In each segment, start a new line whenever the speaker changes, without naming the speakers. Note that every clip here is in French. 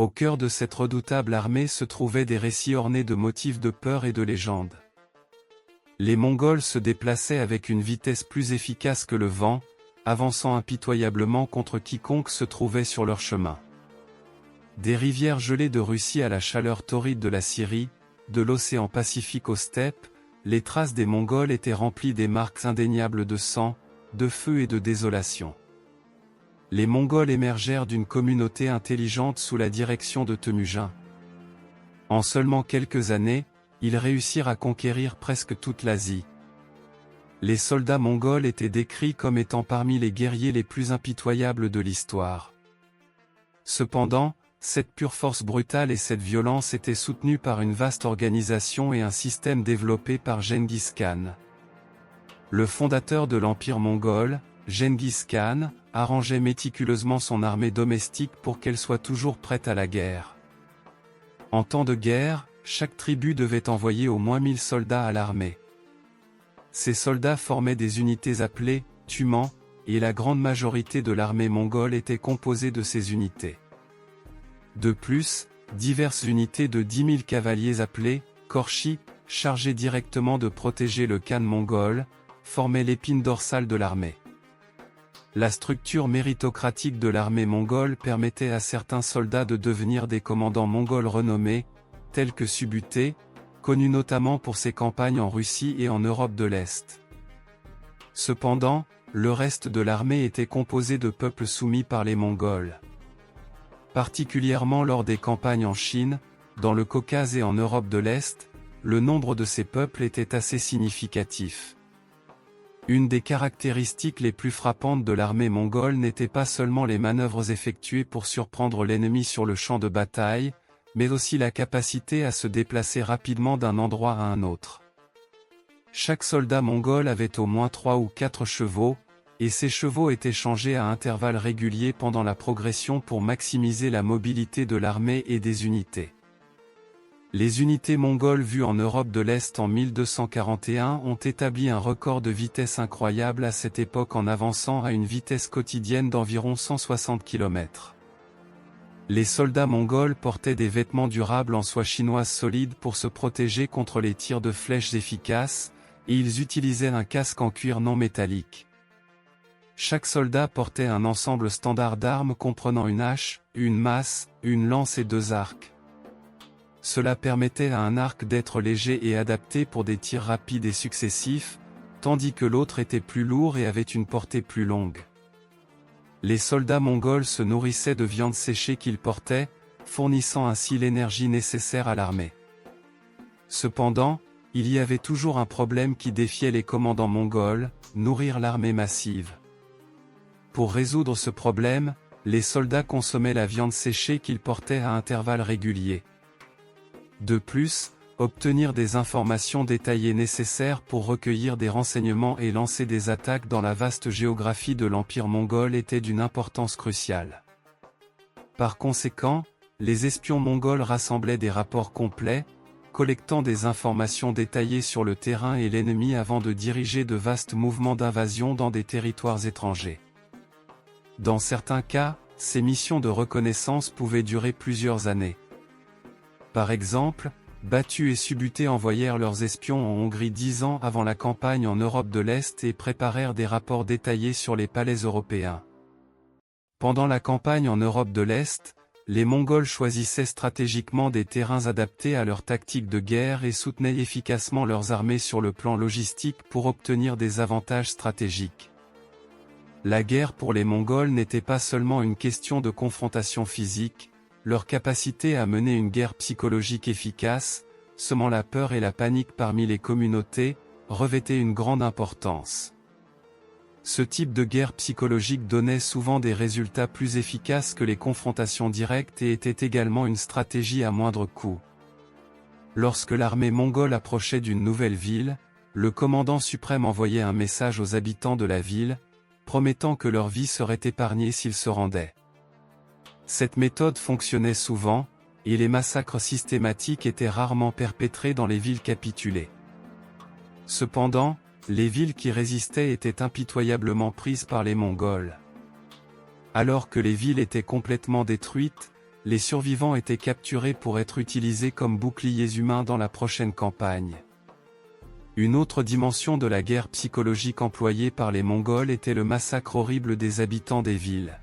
Au cœur de cette redoutable armée se trouvaient des récits ornés de motifs de peur et de légendes. Les Mongols se déplaçaient avec une vitesse plus efficace que le vent, avançant impitoyablement contre quiconque se trouvait sur leur chemin. Des rivières gelées de Russie à la chaleur torride de la Syrie, de l'océan Pacifique aux steppes, les traces des Mongols étaient remplies des marques indéniables de sang, de feu et de désolation. Les Mongols émergèrent d'une communauté intelligente sous la direction de Temujin. En seulement quelques années, ils réussirent à conquérir presque toute l'Asie. Les soldats mongols étaient décrits comme étant parmi les guerriers les plus impitoyables de l'histoire. Cependant, cette pure force brutale et cette violence étaient soutenues par une vaste organisation et un système développé par Genghis Khan. Le fondateur de l'Empire mongol, Genghis Khan, arrangeait méticuleusement son armée domestique pour qu'elle soit toujours prête à la guerre. En temps de guerre, chaque tribu devait envoyer au moins 1000 soldats à l'armée. Ces soldats formaient des unités appelées « tumans », et la grande majorité de l'armée mongole était composée de ces unités. De plus, diverses unités de 10 000 cavaliers appelés « korchi », chargés directement de protéger le khan mongol, formaient l'épine dorsale de l'armée. La structure méritocratique de l'armée mongole permettait à certains soldats de devenir des commandants mongols renommés, tels que Subutai, connu notamment pour ses campagnes en Russie et en Europe de l'Est. Cependant, le reste de l'armée était composé de peuples soumis par les Mongols. Particulièrement lors des campagnes en Chine, dans le Caucase et en Europe de l'Est, le nombre de ces peuples était assez significatif. Une des caractéristiques les plus frappantes de l'armée mongole n'était pas seulement les manœuvres effectuées pour surprendre l'ennemi sur le champ de bataille, mais aussi la capacité à se déplacer rapidement d'un endroit à un autre. Chaque soldat mongol avait au moins 3 ou 4 chevaux, et ces chevaux étaient changés à intervalles réguliers pendant la progression pour maximiser la mobilité de l'armée et des unités. Les unités mongoles vues en Europe de l'Est en 1241 ont établi un record de vitesse incroyable à cette époque en avançant à une vitesse quotidienne d'environ 160 km. Les soldats mongols portaient des vêtements durables en soie chinoise solide pour se protéger contre les tirs de flèches efficaces, et ils utilisaient un casque en cuir non métallique. Chaque soldat portait un ensemble standard d'armes comprenant une hache, une masse, une lance et 2 arcs. Cela permettait à un arc d'être léger et adapté pour des tirs rapides et successifs, tandis que l'autre était plus lourd et avait une portée plus longue. Les soldats mongols se nourrissaient de viande séchée qu'ils portaient, fournissant ainsi l'énergie nécessaire à l'armée. Cependant, il y avait toujours un problème qui défiait les commandants mongols, nourrir l'armée massive. Pour résoudre ce problème, les soldats consommaient la viande séchée qu'ils portaient à intervalles réguliers. De plus, obtenir des informations détaillées nécessaires pour recueillir des renseignements et lancer des attaques dans la vaste géographie de l'Empire mongol était d'une importance cruciale. Par conséquent, les espions mongols rassemblaient des rapports complets, collectant des informations détaillées sur le terrain et l'ennemi avant de diriger de vastes mouvements d'invasion dans des territoires étrangers. Dans certains cas, ces missions de reconnaissance pouvaient durer plusieurs années. Par exemple, Batu et Subutai envoyèrent leurs espions en Hongrie 10 ans avant la campagne en Europe de l'Est et préparèrent des rapports détaillés sur les palais européens. Pendant la campagne en Europe de l'Est, les Mongols choisissaient stratégiquement des terrains adaptés à leur tactique de guerre et soutenaient efficacement leurs armées sur le plan logistique pour obtenir des avantages stratégiques. La guerre pour les Mongols n'était pas seulement une question de confrontation physique. Leur capacité à mener une guerre psychologique efficace, semant la peur et la panique parmi les communautés, revêtait une grande importance. Ce type de guerre psychologique donnait souvent des résultats plus efficaces que les confrontations directes et était également une stratégie à moindre coût. Lorsque l'armée mongole approchait d'une nouvelle ville, le commandant suprême envoyait un message aux habitants de la ville, promettant que leur vie serait épargnée s'ils se rendaient. Cette méthode fonctionnait souvent, et les massacres systématiques étaient rarement perpétrés dans les villes capitulées. Cependant, les villes qui résistaient étaient impitoyablement prises par les Mongols. Alors que les villes étaient complètement détruites, les survivants étaient capturés pour être utilisés comme boucliers humains dans la prochaine campagne. Une autre dimension de la guerre psychologique employée par les Mongols était le massacre horrible des habitants des villes.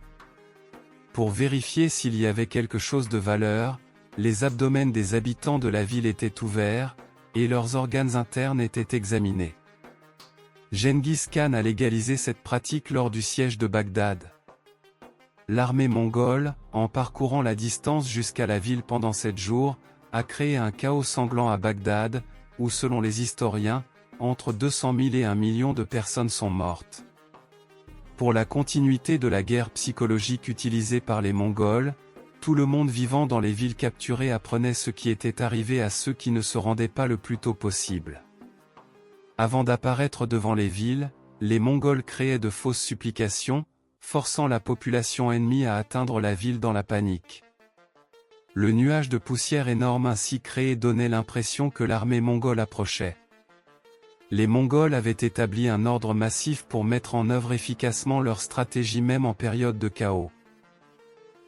Pour vérifier s'il y avait quelque chose de valeur, les abdomens des habitants de la ville étaient ouverts, et leurs organes internes étaient examinés. Genghis Khan a légalisé cette pratique lors du siège de Bagdad. L'armée mongole, en parcourant la distance jusqu'à la ville pendant 7 jours, a créé un chaos sanglant à Bagdad, où selon les historiens, entre 200 000 et 1 million de personnes sont mortes. Pour la continuité de la guerre psychologique utilisée par les Mongols, tout le monde vivant dans les villes capturées apprenait ce qui était arrivé à ceux qui ne se rendaient pas le plus tôt possible. Avant d'apparaître devant les villes, les Mongols créaient de fausses supplications, forçant la population ennemie à atteindre la ville dans la panique. Le nuage de poussière énorme ainsi créé donnait l'impression que l'armée mongole approchait. Les Mongols avaient établi un ordre massif pour mettre en œuvre efficacement leur stratégie même en période de chaos.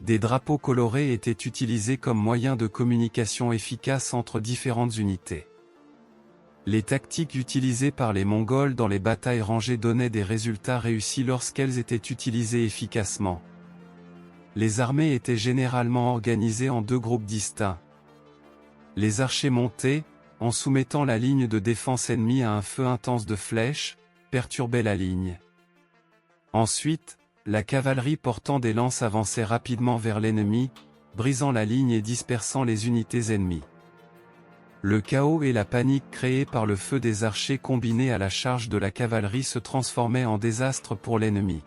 Des drapeaux colorés étaient utilisés comme moyen de communication efficace entre différentes unités. Les tactiques utilisées par les Mongols dans les batailles rangées donnaient des résultats réussis lorsqu'elles étaient utilisées efficacement. Les armées étaient généralement organisées en 2 groupes distincts. Les archers montés, en soumettant la ligne de défense ennemie à un feu intense de flèches, perturbaient la ligne. Ensuite, la cavalerie portant des lances avançait rapidement vers l'ennemi, brisant la ligne et dispersant les unités ennemies. Le chaos et la panique créés par le feu des archers combinés à la charge de la cavalerie se transformaient en désastre pour l'ennemi.